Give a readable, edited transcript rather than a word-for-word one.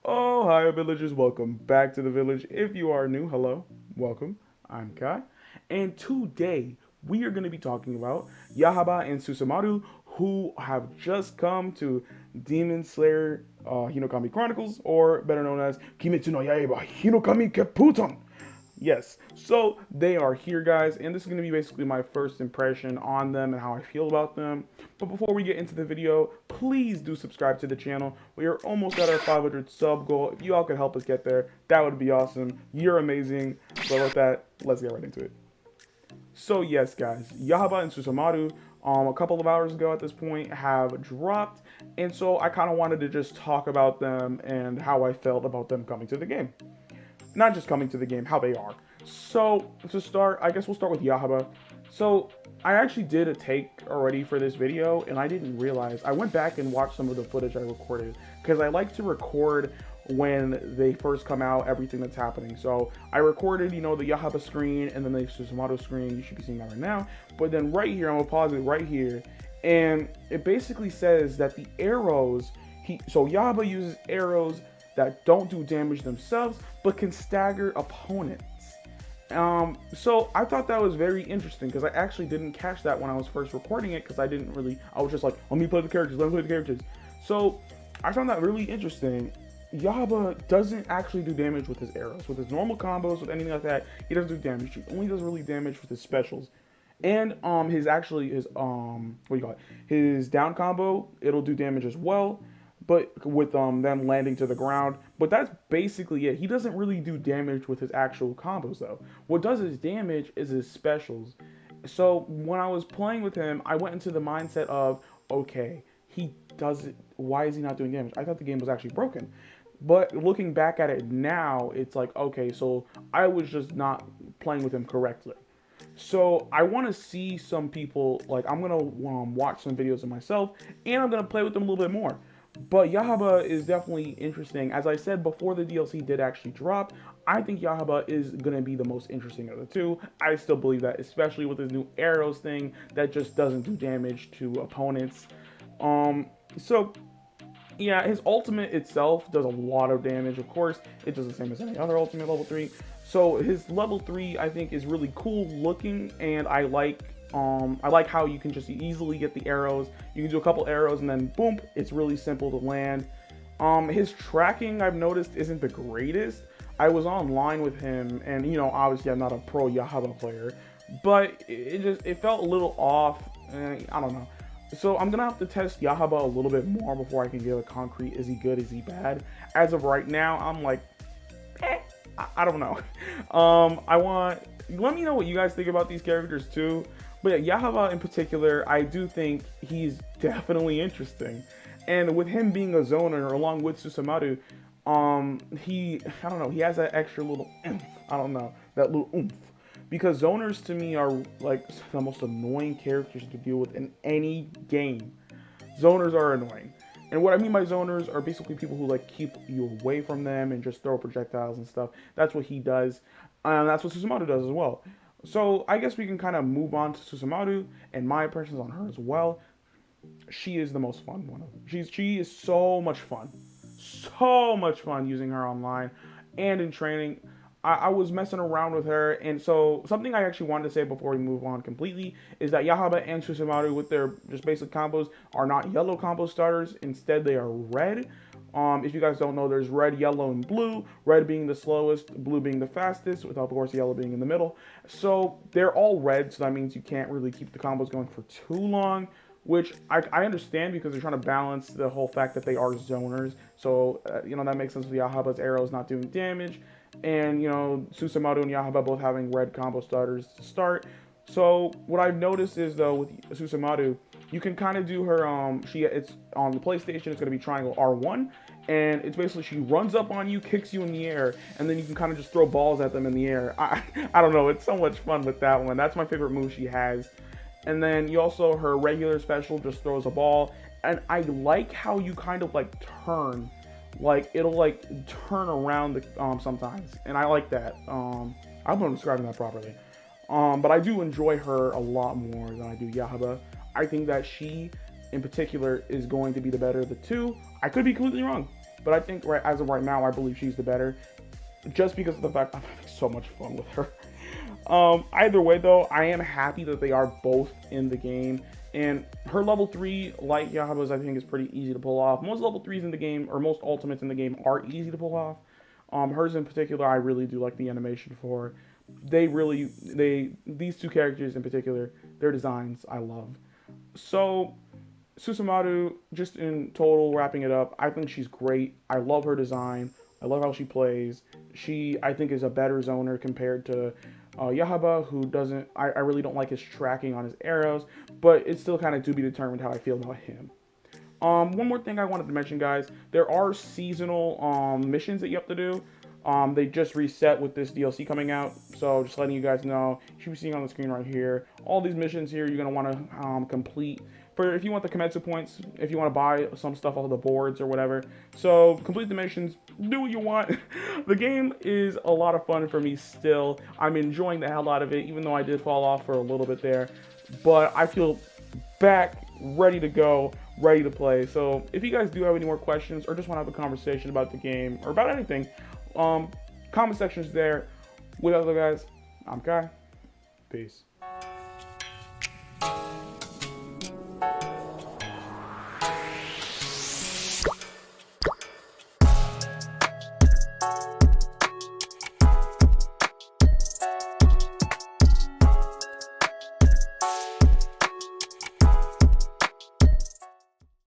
Oh, hi, villagers. Welcome back to the village. If you are new, hello, welcome. I'm Kai. And today we are going to be talking about Yahaba and Susamaru, who have just come to Demon Slayer Hinokami Chronicles, or better known as Kimetsu no Yaiba Hinokami Keputon. Yes, so they are here, guys, and this is going to be basically my first impression on them and how I feel about them. But before we get into the video, please do subscribe to the channel. We are almost at our 500 sub goal. If you all could help us get there, that would be awesome. You're amazing. So with that, let's get right into it. So yes, guys, Yahaba and Susamaru, a couple of hours ago at this point, have dropped, and so I kind of wanted to just talk about them and how I felt about them coming to the game. Not just coming to the game, how they are. So to start, I guess we'll start with Yahaba. So I actually did a take already for this video, and I didn't realize. I went back and watched some of the footage I recorded because I like to record when they first come out, everything that's happening. So I recorded, the Yahaba screen and then the Susamaru screen. You should be seeing that right now. But then right here, I'm gonna pause it right here, and it basically says that the arrows. So Yahaba uses arrows that don't do damage themselves, but can stagger opponents. So I thought that was very interesting because I actually didn't catch that when I was first recording it because I was just like, let me play the characters, let me play the characters. So I found that really interesting. Yahaba doesn't actually do damage with his arrows. With his normal combos, with anything like that, he doesn't do damage. He only does really damage with his specials. And his his down combo, it'll do damage as well, but with them landing to the ground. But that's basically it. He doesn't really do damage with his actual combos though. What does his damage is his specials. So when I was playing with him, I went into the mindset of, okay, he does it. Why is he not doing damage? I thought the game was actually broken. But looking back at it now, it's like, okay, so I was just not playing with him correctly. So I want to see some people, like I'm going to watch some videos of myself, and I'm going to play with them a little bit more. But Yahaba is definitely interesting. As I said before the DLC did actually drop, I think Yahaba is going to be the most interesting of the two. I still believe that, especially with his new arrows thing that just doesn't do damage to opponents. So yeah, his ultimate itself does a lot of damage. Of course, it does the same as any other ultimate level 3. So his level 3, I think, is really cool looking, and I like how you can just easily get the arrows. You can do a couple arrows and then boom, it's really simple to land. His tracking, I've noticed, isn't the greatest. I was online with him, and obviously I'm not a pro Yahaba player, but it felt a little off. I don't know. So I'm gonna have to test Yahaba a little bit more before I can give a concrete, is he good, is he bad? As of right now, I'm like, I don't know. Let me know what you guys think about these characters too. But yeah, Yahaba in particular, I do think he's definitely interesting. And with him being a zoner along with Susamaru, I don't know, he has that extra little oomph. I don't know, that little oomph. Because zoners to me are like the most annoying characters to deal with in any game. Zoners are annoying. And what I mean by zoners are basically people who like keep you away from them and just throw projectiles and stuff. That's what he does. That's what Susamaru does as well. So I guess we can kind of move on to Susamaru and my impressions on her as well. She is the most fun one of them. She is so much fun. So much fun using her online and in training. I was messing around with her, and so something I actually wanted to say before we move on completely is that Yahaba and Susamaru with their just basic combos are not yellow combo starters. Instead, they are red. If you guys don't know, there's red, yellow, and blue. Red being the slowest, blue being the fastest, with of course yellow being in the middle. So they're all red, so that means you can't really keep the combos going for too long, which I understand because they're trying to balance the whole fact that they are zoners. So, that makes sense with Yahaba's arrows not doing damage. And, Susamaru and Yahaba both having red combo starters to start. So, what I've noticed is, though, with Susamaru, you can kind of do her, it's on the PlayStation, it's going to be triangle R1. And it's basically, she runs up on you, kicks you in the air, and then you can kind of just throw balls at them in the air. I don't know, it's so much fun with that one. That's my favorite move she has. And then you also, her regular special just throws a ball. And I like how you kind of like turn, like it'll like turn around sometimes. And I like that. I hope I'm describing that properly. But I do enjoy her a lot more than I do Yahaba. I think that she, in particular, is going to be the better of the two. I could be completely wrong. but I think as of right now, I believe she's the better, just because of the fact I'm having so much fun with her. Either way, though, I am happy that they are both in the game. And her level 3, like Yahaba's, I think is pretty easy to pull off. Most level 3s in the game, or most ultimates in the game, are easy to pull off. Hers in particular, I really do like the animation for. These two characters in particular, their designs, I love. So, Susamaru, just in total, wrapping it up, I think she's great. I love her design. I love how she plays. She, I think, is a better zoner compared to Yahaba, who doesn't. I really don't like his tracking on his arrows, but it's still kind of to be determined how I feel about him. One more thing I wanted to mention, guys. There are seasonal missions that you have to do. They just reset with this DLC coming out, so just letting you guys know. You should be seeing on the screen right here. All these missions here you're gonna want to complete. If you want the Kimetsu points, if you want to buy some stuff off of the boards or whatever. So complete the missions, do what you want. The game is a lot of fun for me still. I'm enjoying the hell out of it, even though I did fall off for a little bit there. But I feel back, ready to go, ready to play. So if you guys do have any more questions or just want to have a conversation about the game or about anything, comment section's there. With other guys, I'm Kai. Peace.